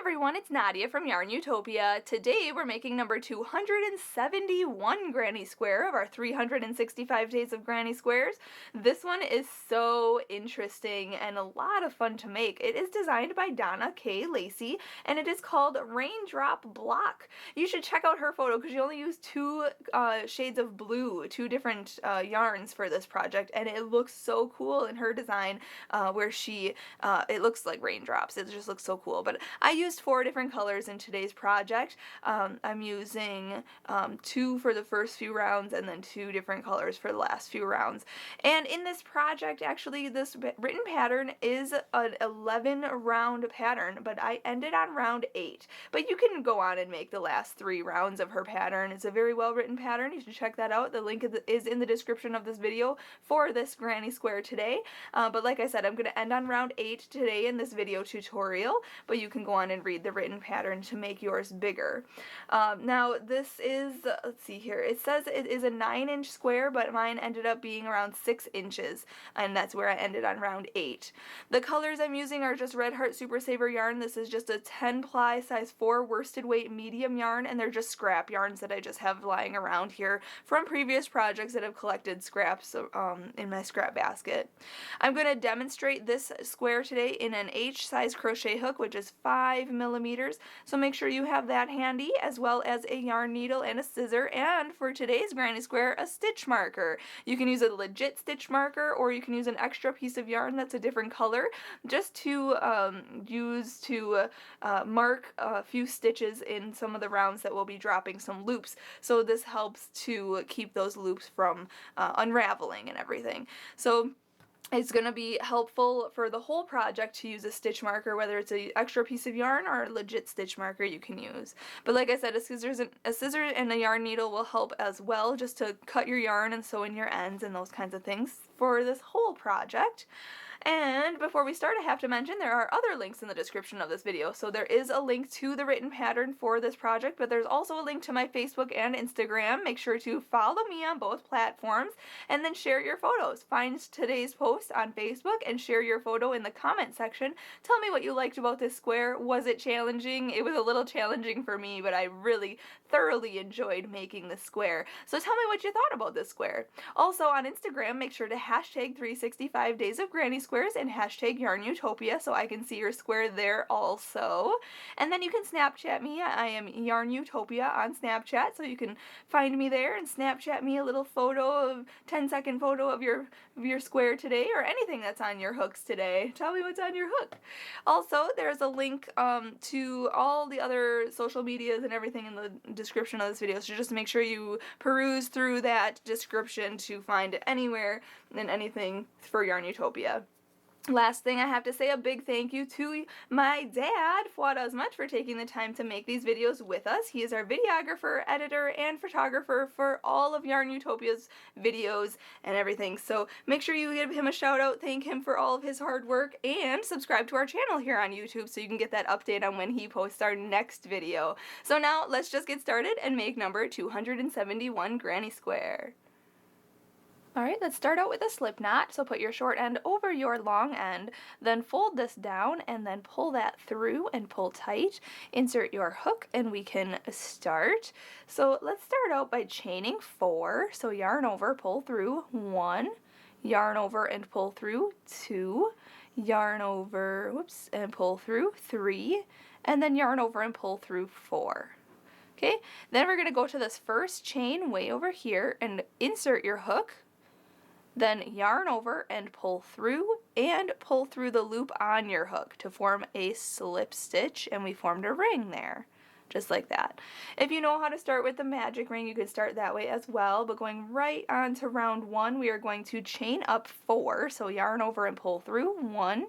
everyone, it's Nadia from YARNutopia. Today we're making number 271 Granny Square of our 365 Days of Granny Squares. This one is so interesting and a lot of fun to make. It is designed by Donna K. Lacey and it is called Raindrop Block. You should check out her photo because she only used two shades of blue, two different yarns for this project, and it looks so cool in her design where it looks like raindrops. It just looks so cool. But I used 4 different colors in today's project. I'm using 2 for the first few rounds and then 2 different colors for the last few rounds. And in this project, actually, this written pattern is an 11 round pattern, but I ended on round 8. But you can go on and make the last 3 rounds of her pattern. It's a very well written pattern. You should check that out. The link is in the description of this video for this Granny Square today. But like I said, I'm going to end on round 8 today in this video tutorial, but you can go on and read the written pattern to make yours bigger. Now this is, let's see here, it says it is a 9-inch square, but mine ended up being around 6 inches, and that's where I ended on round 8. The colors I'm using are just Red Heart Super Saver yarn. This is just a 10 ply size 4 worsted weight medium yarn, and they're just scrap yarns that I just have lying around here from previous projects that have collected scraps in my scrap basket. I'm going to demonstrate this square today in an H size crochet hook, which is 5 millimeters, so make sure you have that handy, as well as a yarn needle and a scissor, and for today's Granny Square, a stitch marker. You can use a legit stitch marker, or you can use an extra piece of yarn that's a different color, just to use to mark a few stitches in some of the rounds that will be dropping some loops, so this helps to keep those loops from unraveling and everything. So it's going to be helpful for the whole project to use a stitch marker, whether it's an extra piece of yarn or a legit stitch marker you can use. But like I said, a scissor and a yarn needle will help as well, just to cut your yarn and sew in your ends and those kinds of things for this whole project. And before we start, I have to mention there are other links in the description of this video. So there is a link to the written pattern for this project, but there's also a link to my Facebook and Instagram. Make sure to follow me on both platforms and then share your photos. Find today's post on Facebook and share your photo in the comment section. Tell me what you liked about this square. Was it challenging? It was a little challenging for me, but I really thoroughly enjoyed making this square. So tell me what you thought about this square. Also on Instagram, make sure to hashtag 365 Days of Granny Squares and hashtag YARNutopia so I can see your square there also. And then you can Snapchat me. I am YARNutopia on Snapchat, so you can find me there and Snapchat me a little photo, 10-second photo of your square today, or anything that's on your hooks today. Tell me what's on your hook. Also, there's a link to all the other social medias and everything in the description of this video, so just make sure you peruse through that description to find anywhere and anything for YARNutopia. Last thing I have to say, a big thank you to my dad, Fuad Azmat, for taking the time to make these videos with us. He is our videographer, editor, and photographer for all of YARNutopia's videos and everything. So make sure you give him a shout out, thank him for all of his hard work, and subscribe to our channel here on YouTube so you can get that update on when he posts our next video. So now let's just get started and make number 271 Granny Square. Alright, let's start out with a slip knot. So put your short end over your long end, then fold this down and then pull that through and pull tight. Insert your hook and we can start. So let's start out by chaining 4. So yarn over, pull through 1, yarn over and pull through 2, yarn over, and pull through 3, and then yarn over and pull through 4. Okay, then we're going to go to this first chain way over here and insert your hook. Then yarn over and pull through the loop on your hook to form a slip stitch, and we formed a ring there, just like that. If you know how to start with the magic ring, you could start that way as well, but going right on to round 1, we are going to chain up 4, so yarn over and pull through 1,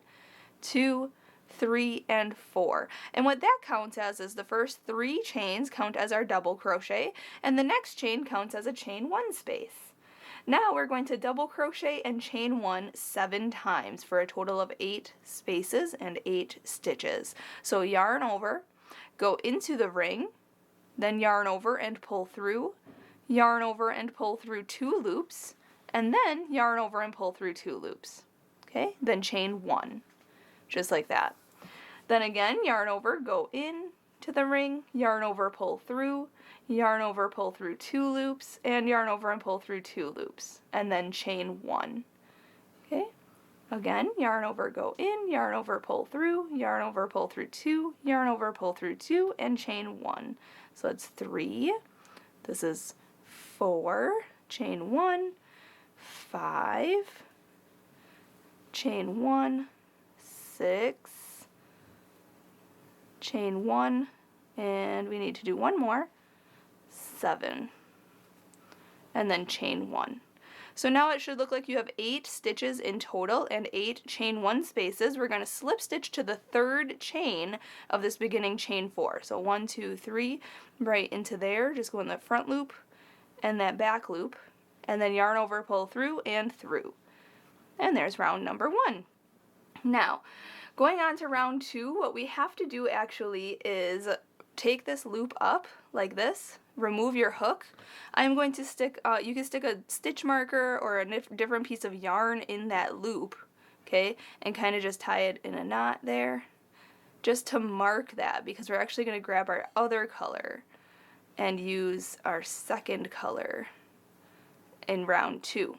2, 3, and 4. And what that counts as is the first 3 chains count as our double crochet, and the next chain counts as a chain 1 space. Now we're going to double crochet and chain 1 7 times for a total of 8 spaces and 8 stitches. So yarn over, go into the ring, then yarn over and pull through, yarn over and pull through 2 loops, and then yarn over and pull through 2 loops. Okay, then chain 1, just like that. Then again, yarn over, go in to the ring, yarn over, pull through, yarn over, pull through 2 loops, and yarn over and pull through 2 loops, and then chain 1. Okay? Again, yarn over, go in, yarn over, pull through, yarn over, pull through 2, yarn over, pull through 2, and chain 1. So that's 3. This is 4, chain 1, 5, chain 1, 6, chain 1, and we need to do one more, 7, and then chain 1. So now it should look like you have 8 stitches in total and 8 chain 1 spaces. We're going to slip stitch to the 3rd chain of this beginning chain 4. So 1, 2, 3, right into there, just go in the front loop and that back loop, and then yarn over, pull through, and through. And there's round number 1. Now, going on to round 2, what we have to do actually is take this loop up like this, remove your hook. I'm going to stick, you can stick a stitch marker or a different piece of yarn in that loop, okay, and kind of just tie it in a knot there, just to mark that, because we're actually going to grab our other color and use our second color in round 2.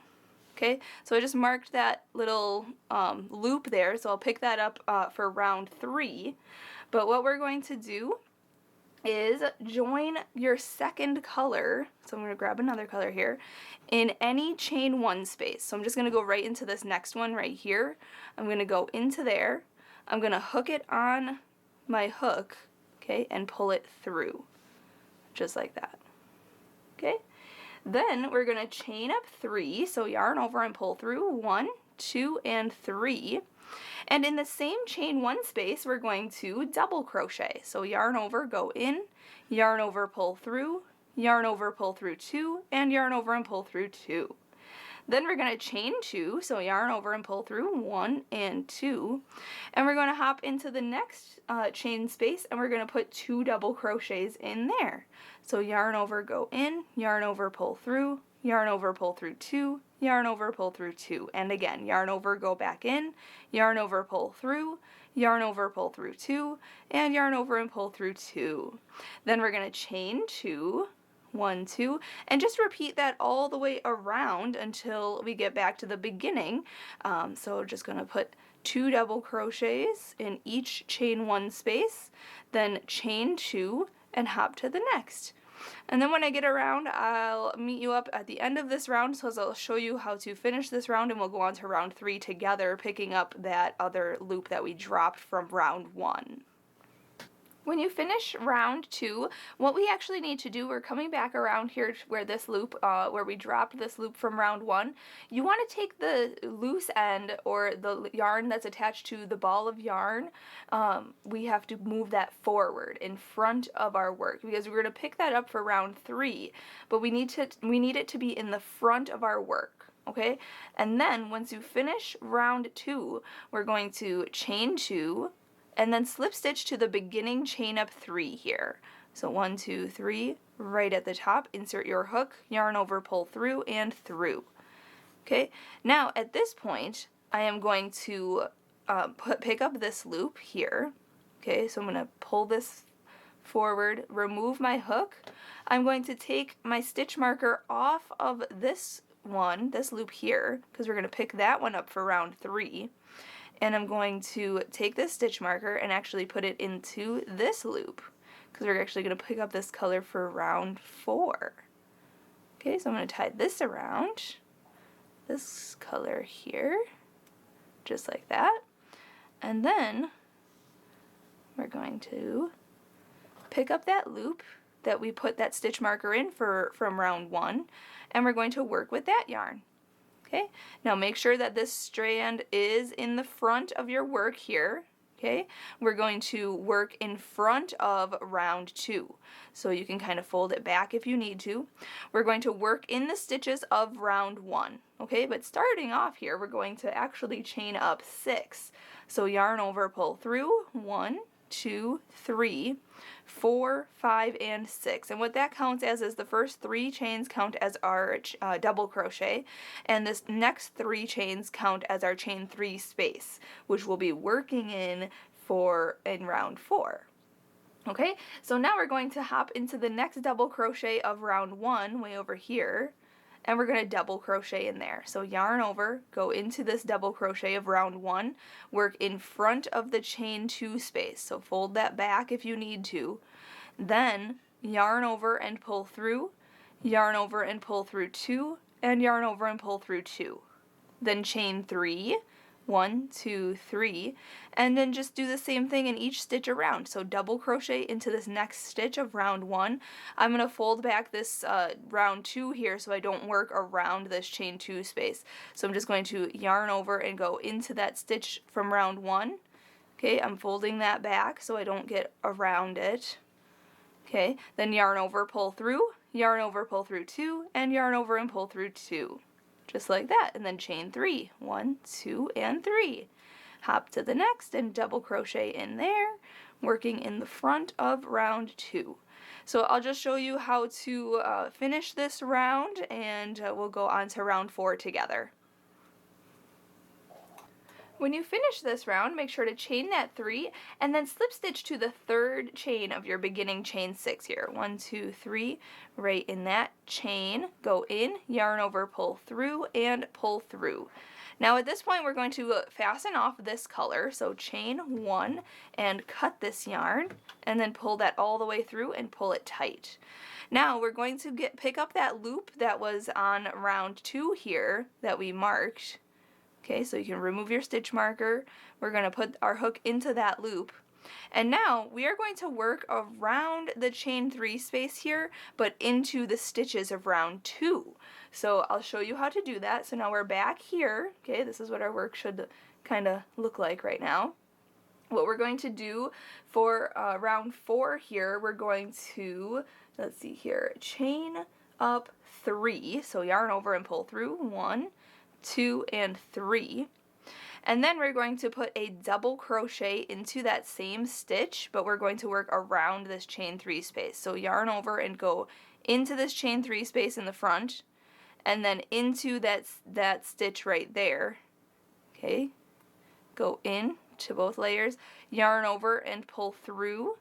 Okay, so I just marked that little loop there, so I'll pick that up for round 3. But what we're going to do is join your second color, so I'm going to grab another color here, in any chain 1 space. So I'm just going to go right into this next one right here. I'm going to go into there, I'm going to hook it on my hook, okay, and pull it through, just like that. Okay. Then we're going to chain up 3, so yarn over and pull through 1, 2, and 3. And in the same chain 1 space, we're going to double crochet. So yarn over, go in, yarn over, pull through, yarn over, pull through 2, and yarn over and pull through 2. Then we're going to chain 2, so yarn over and pull through 1 and 2. And we're going to hop into the next chain space, and we're going to put 2 double crochets in there. So yarn over, go in, yarn over, pull through, yarn over, pull through 2, yarn over, pull through 2. And again, yarn over, go back in, yarn over, pull through, yarn over, pull through 2, and yarn over and pull through 2. Then we're going to chain 2, 1, 2, and just repeat that all the way around until we get back to the beginning. So just going to put 2 double crochets in each chain 1 space, then chain 2 and hop to the next. And then when I get around, I'll meet you up at the end of this round, so I'll show you how to finish this round, and we'll go on to round 3 together, picking up that other loop that we dropped from round 1. When you finish round 2, what we actually need to do, we're coming back around here where this loop, where we dropped this loop from round 1. You want to take the loose end, or the yarn that's attached to the ball of yarn, we have to move that forward in front of our work, because we're going to pick that up for round 3, but we need it to be in the front of our work. Okay, and then once you finish round 2, we're going to chain 2, and then slip stitch to the beginning chain up 3 here. So 1, 2, 3, right at the top, insert your hook, yarn over, pull through, and through. Okay, now at this point, I am going to pick up this loop here. Okay, so I'm going to pull this forward, remove my hook. I'm going to take my stitch marker off of this one, this loop here, because we're going to pick that one up for round 3. And I'm going to take this stitch marker and actually put it into this loop, because we're actually going to pick up this color for round 4. Okay, so I'm going to tie this around this color here, just like that. And then we're going to pick up that loop that we put that stitch marker in from round 1, and we're going to work with that yarn. Okay, now make sure that this strand is in the front of your work here. Okay, we're going to work in front of round 2, so you can kind of fold it back if you need to. We're going to work in the stitches of round 1. Okay, but starting off here, we're going to actually chain up 6. So yarn over, pull through, 1, 2, 3, 4, 5, and 6. And what that counts as is the first 3 chains count as our double crochet, and this next 3 chains count as our chain 3 space, which we'll be working in in round 4. Okay, so now we're going to hop into the next double crochet of round 1 way over here, and we're going to double crochet in there. So yarn over, go into this double crochet of round 1, work in front of the chain 2 space, so fold that back if you need to, then yarn over and pull through, yarn over and pull through 2, and yarn over and pull through 2. Then chain 3, 1, 2, 3, and then just do the same thing in each stitch around. So double crochet into this next stitch of round 1. I'm going to fold back this round 2 here so I don't work around this chain 2 space. So I'm just going to yarn over and go into that stitch from round 1. Okay, I'm folding that back so I don't get around it. Okay, then yarn over, pull through, yarn over, pull through 2, and yarn over and pull through 2. Just like that, and then chain 3, 1, 2, and 3. Hop to the next and double crochet in there, working in the front of round 2. So I'll just show you how to finish this round, and we'll go on to round 4 together. When you finish this round, make sure to chain that 3 and then slip stitch to the 3rd chain of your beginning chain 6 here. 1, 2, 3, right in that chain. Go in, yarn over, pull through, and pull through. Now at this point we're going to fasten off this color, so chain 1 and cut this yarn, and then pull that all the way through and pull it tight. Now we're going to pick up that loop that was on round 2 here that we marked. Okay, so you can remove your stitch marker. We're going to put our hook into that loop. And now we are going to work around the chain 3 space here, but into the stitches of round 2. So I'll show you how to do that. So now we're back here. Okay, this is what our work should kind of look like right now. What we're going to do for round 4 here, we're going to, let's see here, chain up 3. So yarn over and pull through 1, 2, and 3, and then we're going to put a double crochet into that same stitch, but we're going to work around this chain 3 space. So yarn over and go into this chain 3 space in the front, and then into that stitch right there. Okay, go in to both layers, yarn over and pull through,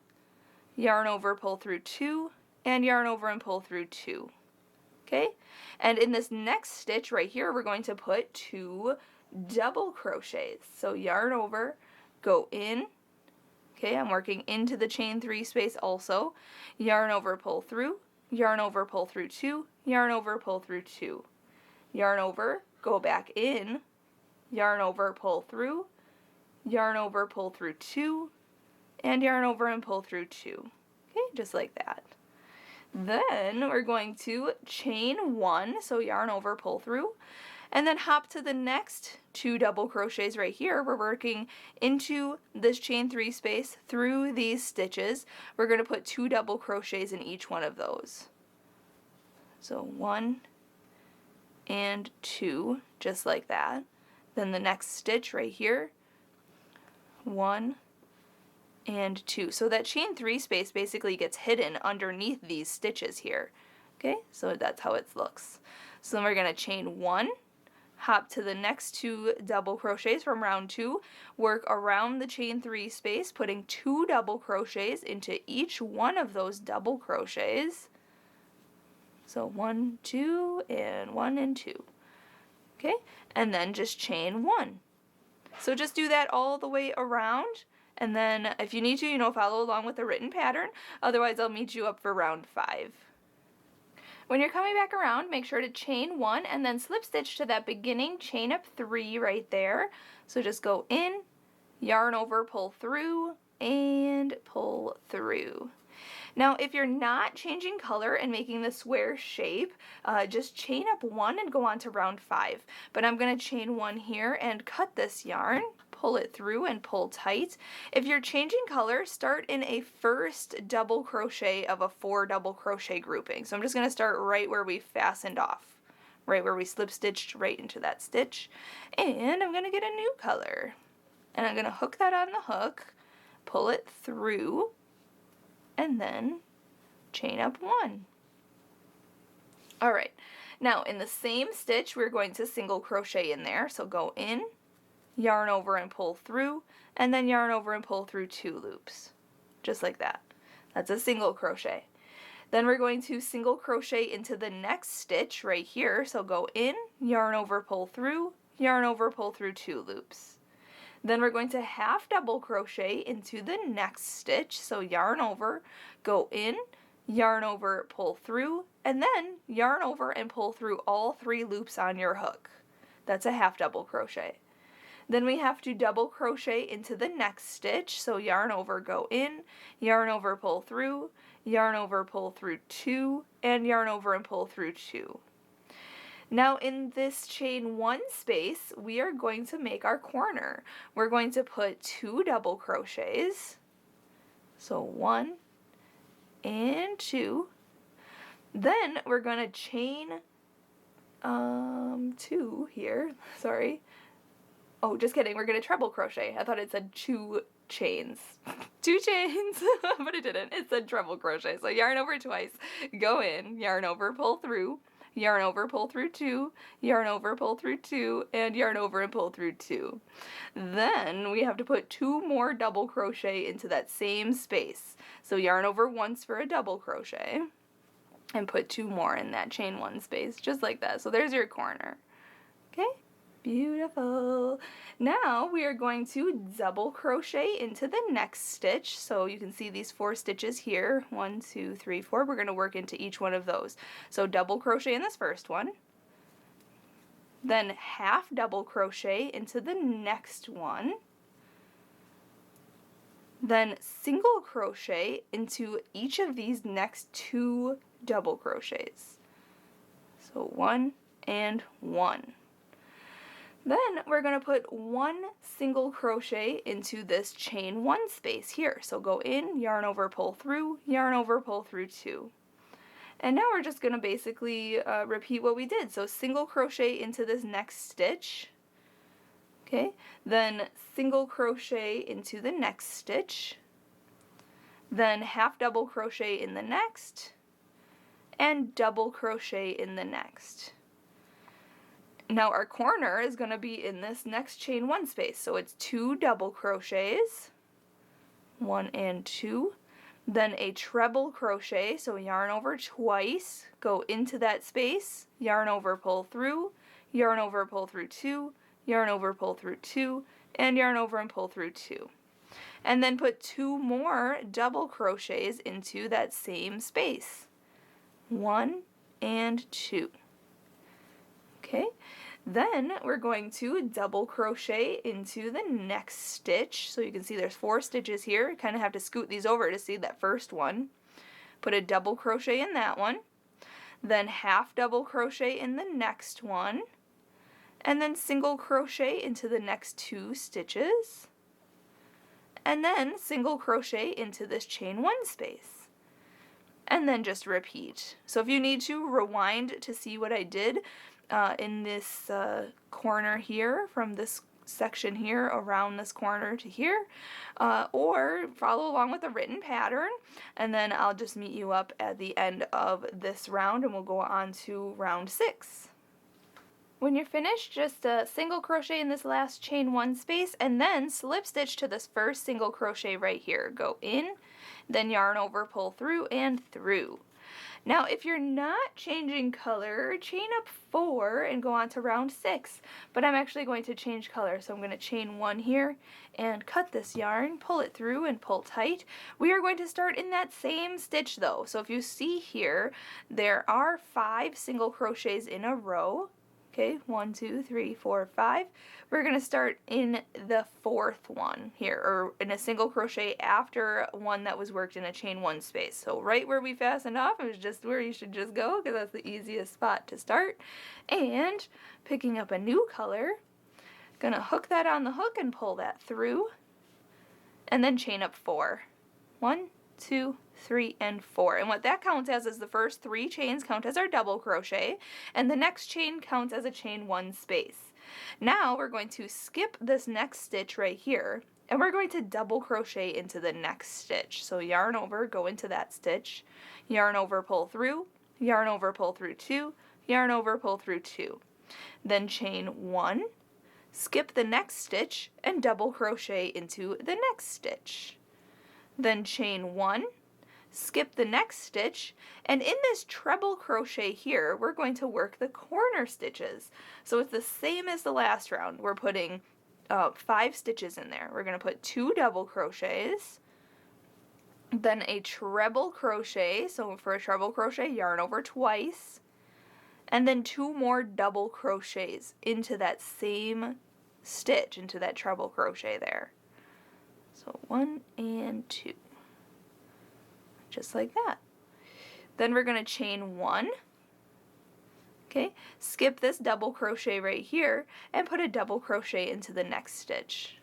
yarn over, pull through 2, and yarn over and pull through 2. Okay, and in this next stitch right here, we're going to put 2 double crochets. So yarn over, go in. Okay, I'm working into the chain 3 space also. Yarn over, pull through, yarn over, pull through 2, yarn over, pull through 2. Yarn over, go back in, yarn over, pull through, yarn over, pull through 2, and yarn over and pull through 2. Okay, just like that. Then we're going to chain 1, so yarn over, pull through, and then hop to the next 2 double crochets right here. We're working into this chain 3 space through these stitches. We're going to put 2 double crochets in each one of those. So 1 and 2, just like that. Then the next stitch right here, 1 and 2. So that chain 3 space basically gets hidden underneath these stitches here. Okay, so that's how it looks. So then we're going to chain 1, hop to the next 2 double crochets from round 2, work around the chain 3 space, putting 2 double crochets into each one of those double crochets. So 1, 2, and 1 and 2. Okay, and then just chain 1. So just do that all the way around. And then if you need to, follow along with the written pattern. Otherwise, I'll meet you up for round 5. When you're coming back around, make sure to chain 1 and then slip stitch to that beginning chain up 3 right there. So just go in, yarn over, pull through, and pull through. Now, if you're not changing color and making the square shape, just chain up 1 and go on to round 5. But I'm going to chain 1 here and cut this yarn, pull it through and pull tight. If you're changing color, start in a first double crochet of a 4 double crochet grouping. So I'm just going to start right where we fastened off, right where we slip stitched right into that stitch. And I'm going to get a new color. And I'm going to hook that on the hook, pull it through, and then chain up 1. Alright, now in the same stitch we're going to single crochet in there, so go in, yarn over and pull through, and then yarn over and pull through 2 loops, just like that. That's a single crochet. Then we're going to single crochet into the next stitch right here, so go in, yarn over, pull through, yarn over, pull through 2 loops. Then we're going to half double crochet into the next stitch, so yarn over, go in, yarn over, pull through, and then yarn over and pull through all 3 loops on your hook. That's a half double crochet. Then we have to double crochet into the next stitch, so yarn over, go in, yarn over, pull through, yarn over, pull through 2, and yarn over and pull through 2. Now in this chain 1 space, we are going to make our corner. We're going to put 2 double crochets, so 1 and 2. Then we're going to chain 2 here, sorry. Oh, just kidding, we're going to treble crochet. I thought it said 2 chains. 2 chains, but it didn't. It said treble crochet. So yarn over twice, go in, yarn over, pull through, yarn over, pull through 2, yarn over, pull through 2, and yarn over and pull through 2. Then we have to put 2 more double crochet into that same space. So yarn over once for a double crochet, and put 2 more in that chain 1 space, just like that. So there's your corner. Okay? Beautiful. Now we are going to double crochet into the next stitch. So you can see these 4 stitches here. 1, 2, 3, 4. We're going to work into each one of those. So double crochet in this first one. Then half double crochet into the next one. Then single crochet into each of these next 2 double crochets. So 1 and 1. Then we're going to put 1 single crochet into this chain 1 space here. So go in, yarn over, pull through, yarn over, pull through 2. And now we're just going to basically repeat what we did. So single crochet into this next stitch. Okay, then single crochet into the next stitch. Then half double crochet in the next. And double crochet in the next. Now our corner is going to be in this next chain 1 space, so it's 2 double crochets, 1 and 2, then a treble crochet, so yarn over twice, go into that space, yarn over, pull through, yarn over, pull through 2, yarn over, pull through 2, and yarn over and pull through 2. And then put 2 more double crochets into that same space, 1 and 2. Okay, then we're going to double crochet into the next stitch. So you can see there's 4 stitches here. You kind of have to scoot these over to see that first one. Put a double crochet in that one. Then half double crochet in the next one. And then single crochet into the next 2 stitches. And then single crochet into this chain 1 space. And then just repeat. So if you need to, rewind to see what I did in this corner here, from this section here around this corner to here, or follow along with the written pattern, and then I'll just meet you up at the end of this round and we'll go on to round 6. When you're finished, just single crochet in this last chain 1 space and then slip stitch to this first single crochet right here. Go in, then yarn over, pull through, and through. Now, if you're not changing color, chain up 4 and go on to round 6. But I'm actually going to change color, so I'm going to chain 1 here and cut this yarn, pull it through and pull tight. We are going to start in that same stitch though. So if you see here, there are 5 single crochets in a row. Okay, 1, 2, 3, 4, 5. We're going to start in the 4th one here, or in a single crochet after one that was worked in a chain 1 space. So right where we fastened off is just where you should just go, because that's the easiest spot to start. And picking up a new color, going to hook that on the hook and pull that through, and then chain up 4. 1, 2, 3, and 4. And what that counts as is the first 3 chains count as our double crochet, and the next chain counts as a chain 1 space. Now we're going to skip this next stitch right here, and we're going to double crochet into the next stitch. So yarn over, go into that stitch, yarn over, pull through, yarn over, pull through 2, yarn over, pull through 2. Then chain 1, skip the next stitch, and double crochet into the next stitch. Then chain 1, skip the next stitch, and in this treble crochet here, we're going to work the corner stitches. So it's the same as the last round. We're putting 5 stitches in there. We're going to put 2 double crochets, then a treble crochet. So for a treble crochet, yarn over twice, and then 2 more double crochets into that same stitch, into that treble crochet there. So 1 and 2. Just like that. Then we're going to chain 1, okay, skip this double crochet right here, and put a double crochet into the next stitch.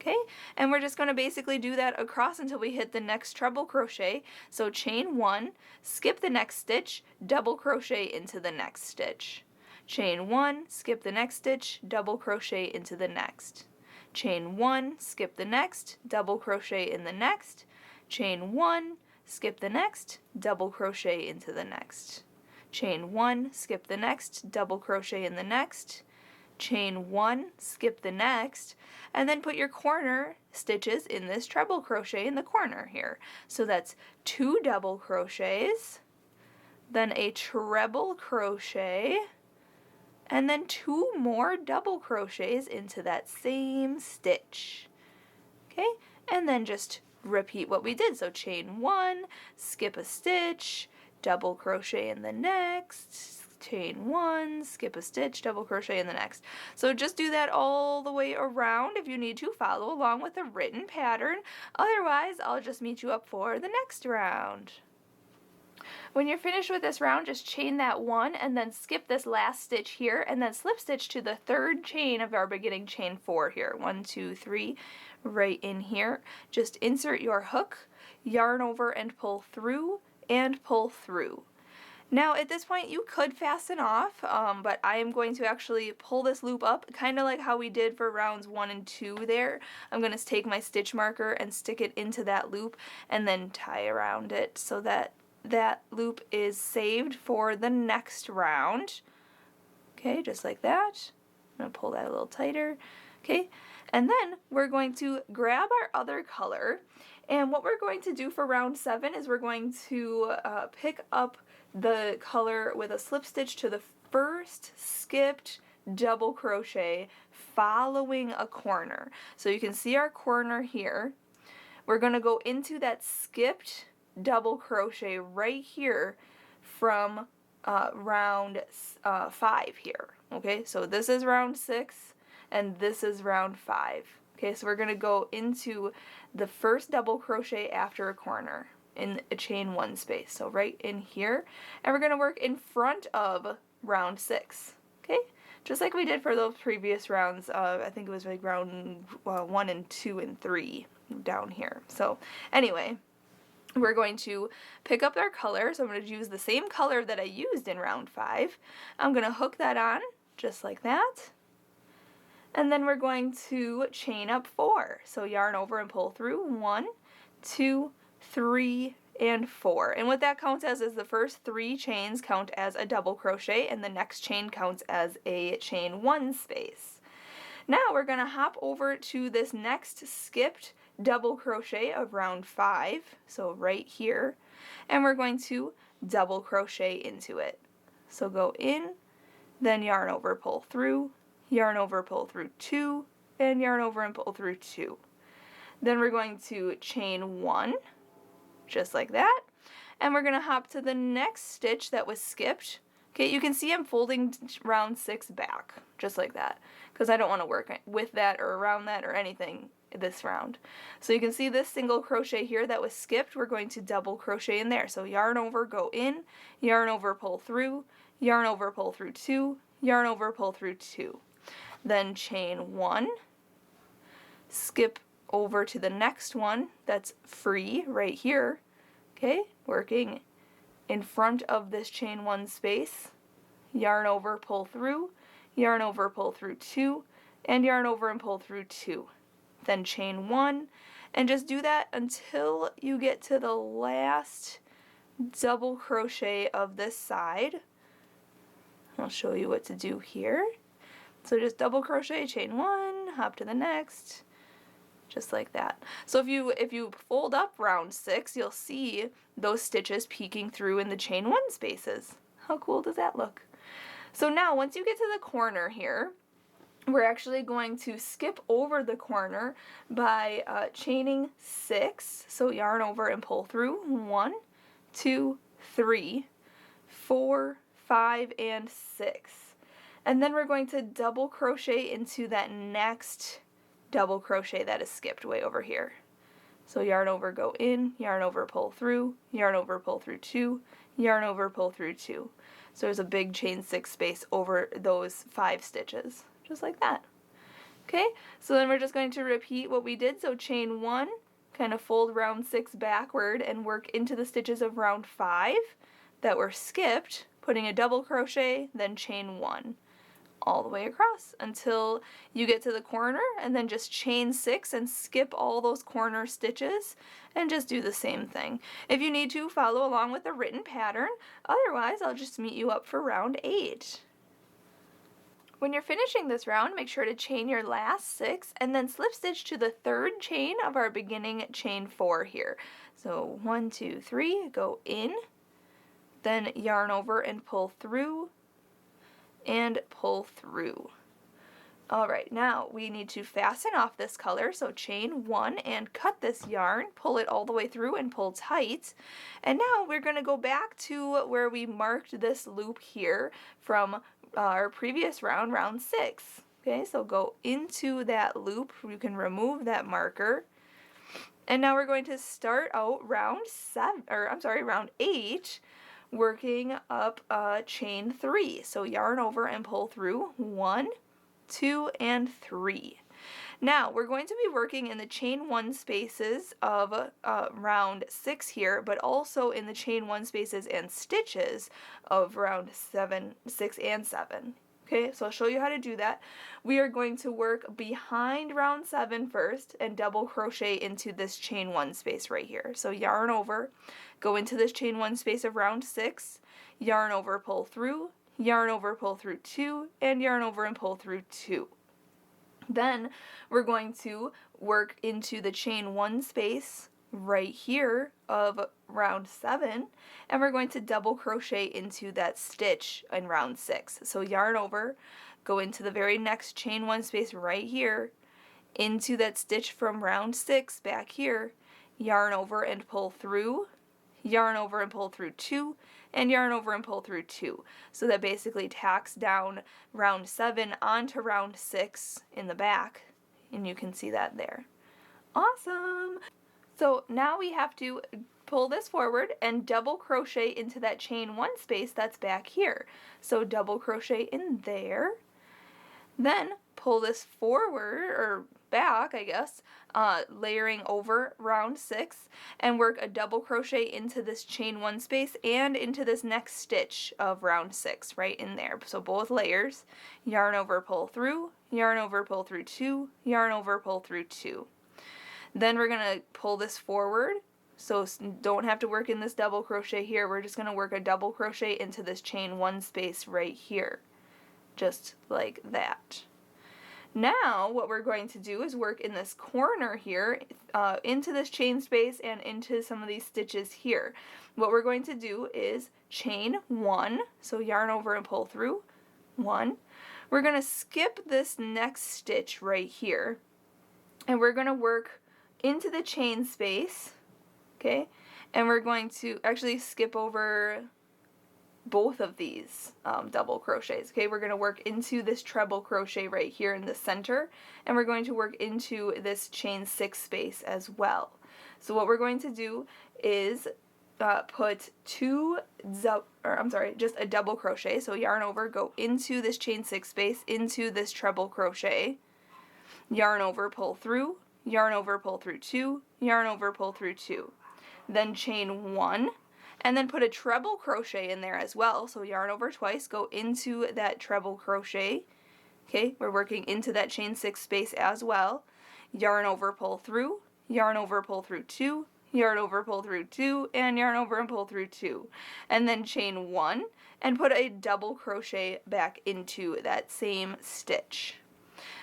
Okay, and we're just going to basically do that across until we hit the next treble crochet. So chain 1, skip the next stitch, double crochet into the next stitch. Chain 1, skip the next stitch, double crochet into the next. Chain 1, skip the next, double crochet in the next. Chain 1, skip the next, double crochet into the next. Chain 1, skip the next, double crochet in the next. Chain 1, skip the next, and then put your corner stitches in this treble crochet in the corner here. So that's 2 double crochets, then a treble crochet, and then 2 more double crochets into that same stitch. Okay, and then just repeat what we did. So chain 1, skip a stitch, double crochet in the next, chain 1, skip a stitch, double crochet in the next. So just do that all the way around. If you need to, follow along with the written pattern. Otherwise, I'll just meet you up for the next round. When you're finished with this round, just chain that 1 and then skip this last stitch here and then slip stitch to the 3rd chain of our beginning chain 4 here. 1, 2, 3, right in here. Just insert your hook, yarn over and pull through and pull through. Now at this point you could fasten off, but I am going to actually pull this loop up, kind of like how we did for rounds 1 and 2 there. I'm going to take my stitch marker and stick it into that loop and then tie around it so that that loop is saved for the next round. Okay, just like that. I'm going to pull that a little tighter. Okay, and then we're going to grab our other color, and what we're going to do for round 7 is we're going to pick up the color with a slip stitch to the first skipped double crochet following a corner. So you can see our corner here. We're going to go into that skipped double crochet right here from round 5 here. Okay, so this is round 6 and this is round 5. Okay, so we're going to go into the first double crochet after a corner in a chain 1 space, so right in here, and we're going to work in front of round 6, okay, just like we did for those previous rounds. I think it was like round 1 and 2 and 3 down here. So anyway, we're going to pick up our color, so I'm going to use the same color that I used in round 5. I'm going to hook that on just like that, and then we're going to chain up 4, so yarn over and pull through 1, 2, 3, and 4. And what that counts as is the first 3 chains count as a double crochet and the next chain counts as a chain 1 space. Now we're going to hop over to this next skipped double crochet of round 5, so right here, and we're going to double crochet into it. So go in, then yarn over, pull through, yarn over, pull through 2, and yarn over and pull through 2. Then we're going to chain 1, just like that, and we're going to hop to the next stitch that was skipped. Okay, you can see I'm folding round 6 back, just like that, because I don't want to work with that or around that or anything this round. So you can see this single crochet here that was skipped, we're going to double crochet in there. So yarn over, go in, yarn over, pull through, yarn over, pull through 2, yarn over, pull through 2. Then chain 1, skip over to the next one that's free right here, okay, working in front of this chain 1 space, yarn over, pull through, yarn over, pull through 2, and yarn over and pull through 2. Then chain 1, and just do that until you get to the last double crochet of this side. I'll show you what to do here. So just double crochet, chain 1, hop to the next, just like that. So if you fold up round 6, you'll see those stitches peeking through in the chain 1 spaces. How cool does that look? So now once you get to the corner here, we're actually going to skip over the corner by chaining 6. So yarn over and pull through 1, 2, 3, 4, 5, and 6. And then we're going to double crochet into that next double crochet that is skipped way over here. So yarn over, go in, yarn over, pull through, yarn over, pull through 2, yarn over, pull through 2. So there's a big chain 6 space over those 5 stitches, just like that. Okay, so then we're just going to repeat what we did. So chain 1, kind of fold round 6 backward and work into the stitches of round 5 that were skipped, putting a double crochet, then chain 1 all the way across until you get to the corner, and then just chain 6 and skip all those corner stitches and just do the same thing. If you need to, follow along with the written pattern. Otherwise, I'll just meet you up for round 8. When you're finishing this round, make sure to chain your last 6 and then slip stitch to the 3rd chain of our beginning chain 4 here. So 1, 2, 3, go in, then yarn over and pull through, and pull through. Alright, now we need to fasten off this color, so chain 1 and cut this yarn, pull it all the way through and pull tight. And now we're going to go back to where we marked this loop here from our previous round, round 6. Okay, so go into that loop, you can remove that marker. And now we're going to start out round 8, working up chain 3. So yarn over and pull through 1, 2, and 3. Now we're going to be working in the chain 1 spaces of round 6 here, but also in the chain 1 spaces and stitches of round 6 and 7. Okay, so I'll show you how to do that. We are going to work behind round 7 first and double crochet into this chain 1 space right here. So yarn over, go into this chain 1 space of round 6, yarn over, pull through, yarn over, pull through 2, and yarn over and pull through 2. Then we're going to work into the chain 1 space right here of round 7, and we're going to double crochet into that stitch in round 6. So yarn over, go into the very next chain 1 space right here, into that stitch from round 6 back here, yarn over and pull through, yarn over and pull through 2, and yarn over and pull through 2. So that basically tacks down round 7 onto round 6 in the back, and you can see that there. Awesome! So now we have to pull this forward and double crochet into that chain 1 space that's back here. So double crochet in there, then pull this forward, or back I guess, layering over round 6, and work a double crochet into this chain 1 space and into this next stitch of round 6 right in there. So both layers, yarn over, pull through, yarn over, pull through 2, yarn over, pull through 2. Then we're going to pull this forward, so don't have to work in this double crochet here. We're just going to work a double crochet into this chain 1 space right here, just like that. Now what we're going to do is work in this corner here, into this chain space and into some of these stitches here. What we're going to do is chain 1, so yarn over and pull through 1. We're going to skip this next stitch right here, and we're going to work into the chain space, okay, and we're going to actually skip over both of these double crochets. Okay, we're going to work into this treble crochet right here in the center, and we're going to work into this chain 6 space as well. So what we're going to do is put just a double crochet, so yarn over, go into this chain 6 space, into this treble crochet, yarn over, pull through, yarn over, pull through 2, yarn over, pull through 2, then chain 1, and then put a treble crochet in there as well. So yarn over twice, go into that treble crochet. Okay, we're working into that chain 6 space as well. Yarn over, pull through, yarn over, pull through 2, yarn over, pull through 2, and yarn over and pull through 2. And then chain 1 and put a double crochet back into that same stitch.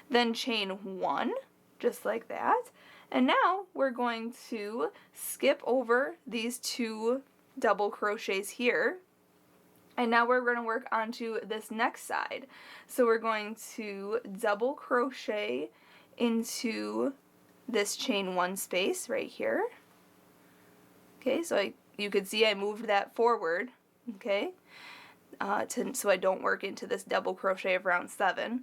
Then chain 1, just like that. And now we're going to skip over these 2 double crochets here. And now we're going to work onto this next side. So we're going to double crochet into this chain 1 space right here. Okay, so you could see I moved that forward, okay, so I don't work into this double crochet of round 7.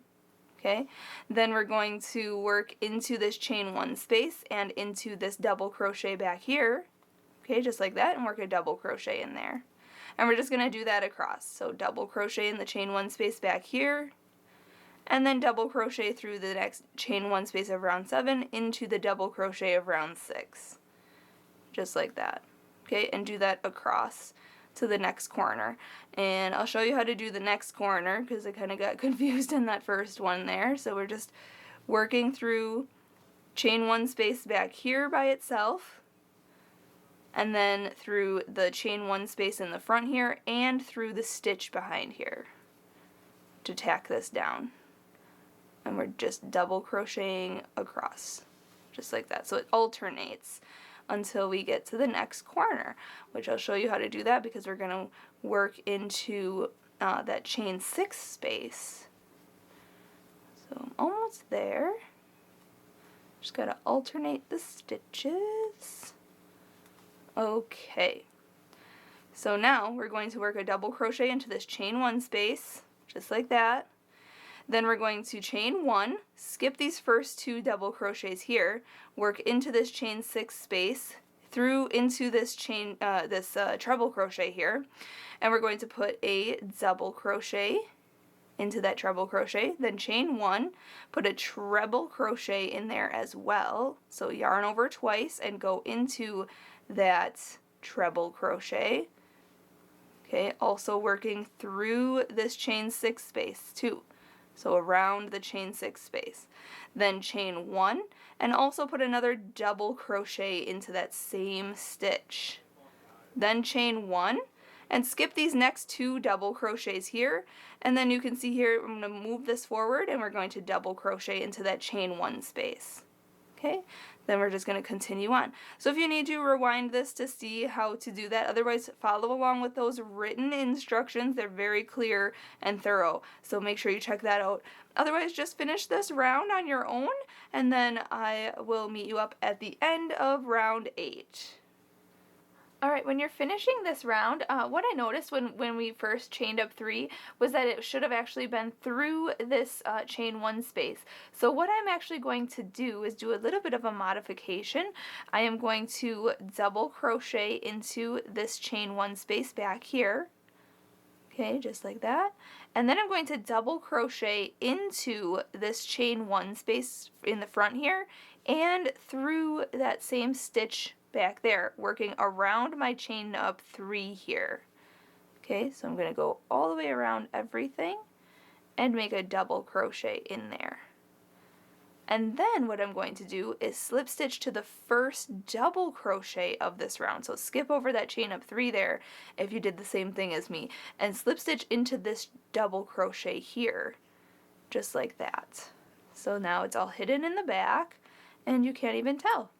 Okay, then we're going to work into this chain 1 space and into this double crochet back here, okay, just like that, and work a double crochet in there. And we're just going to do that across. So double crochet in the chain 1 space back here, and then double crochet through the next chain 1 space of round 7 into the double crochet of round 6. Just like that. Okay, and do that across to the next corner. And I'll show you how to do the next corner because I kind of got confused in that first one there. So we're just working through chain 1 space back here by itself, and then through the chain 1 space in the front here and through the stitch behind here to tack this down. And we're just double crocheting across, just like that. So it alternates until we get to the next corner, which I'll show you how to do that because we're going to work into that chain 6 space. So I'm almost there. Just got to alternate the stitches. Okay. So now we're going to work a double crochet into this chain 1 space, just like that. Then we're going to chain 1, skip these first 2 double crochets here, work into this chain 6 space, through into this chain, treble crochet here, and we're going to put a double crochet into that treble crochet, then chain 1, put a treble crochet in there as well, so yarn over twice and go into that treble crochet. Okay, also working through this chain 6 space too. So around the chain 6 space. Then chain 1 and also put another double crochet into that same stitch. Then chain 1 and skip these next 2 double crochets here, and then you can see here I'm going to move this forward and we're going to double crochet into that chain 1 space. Okay, then we're just going to continue on. So if you need to rewind this to see how to do that, otherwise follow along with those written instructions. They're very clear and thorough, so make sure you check that out. Otherwise, just finish this round on your own, and then I will meet you up at the end of round 8. Alright, when you're finishing this round, what I noticed when we first chained up 3 was that it should have actually been through this chain 1 space. So what I'm actually going to do is do a little bit of a modification. I am going to double crochet into this chain 1 space back here. Okay, just like that. And then I'm going to double crochet into this chain 1 space in the front here and through that same stitch back there, working around my chain up 3 here. Okay, so I'm going to go all the way around everything and make a double crochet in there. And then what I'm going to do is slip stitch to the first double crochet of this round. So skip over that chain up 3 there if you did the same thing as me, and slip stitch into this double crochet here, just like that. So now it's all hidden in the back and you can't even tell.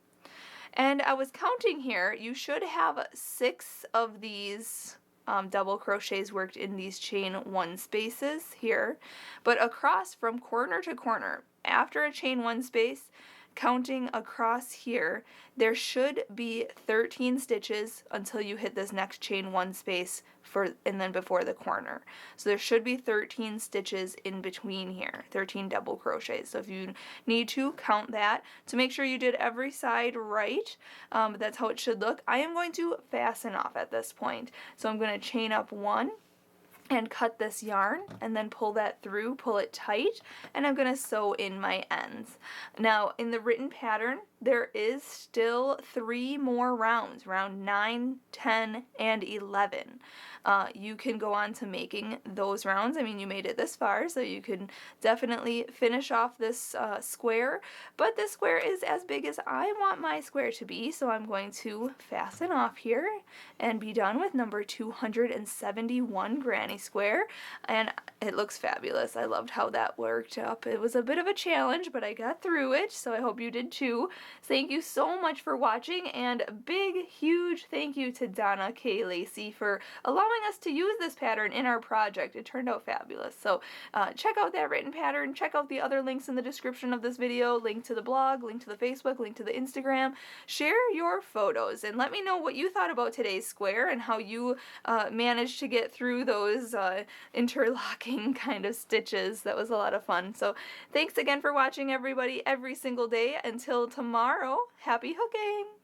And I was counting here, you should have 6 of these double crochets worked in these chain 1 spaces here, but across from corner to corner, after a chain 1 space, counting across here, there should be 13 stitches until you hit this next chain 1 space and then before the corner. So there should be 13 stitches in between here, 13 double crochets. So if you need to, count that to make sure you did every side right. That's how it should look. I am going to fasten off at this point. So I'm going to chain up 1 and cut this yarn and then pull that through, pull it tight, and I'm going to sew in my ends. Now in the written pattern there is still 3 more rounds, round 9, 10, and 11. You can go on to making those rounds. I mean, you made it this far, so you can definitely finish off this square, but this square is as big as I want my square to be, so I'm going to fasten off here and be done with number 271 granny square, and it looks fabulous. I loved how that worked up. It was a bit of a challenge, but I got through it, so I hope you did too. Thank you so much for watching, and a big, huge thank you to Donna K. Lacey for allowing us to use this pattern in our project. It turned out fabulous. So check out that written pattern, check out the other links in the description of this video, link to the blog, link to the Facebook, link to the Instagram. Share your photos and let me know what you thought about today's square and how you managed to get through those interlocking kind of stitches. That was a lot of fun. So thanks again for watching, everybody, every single day. Until tomorrow, happy hooking!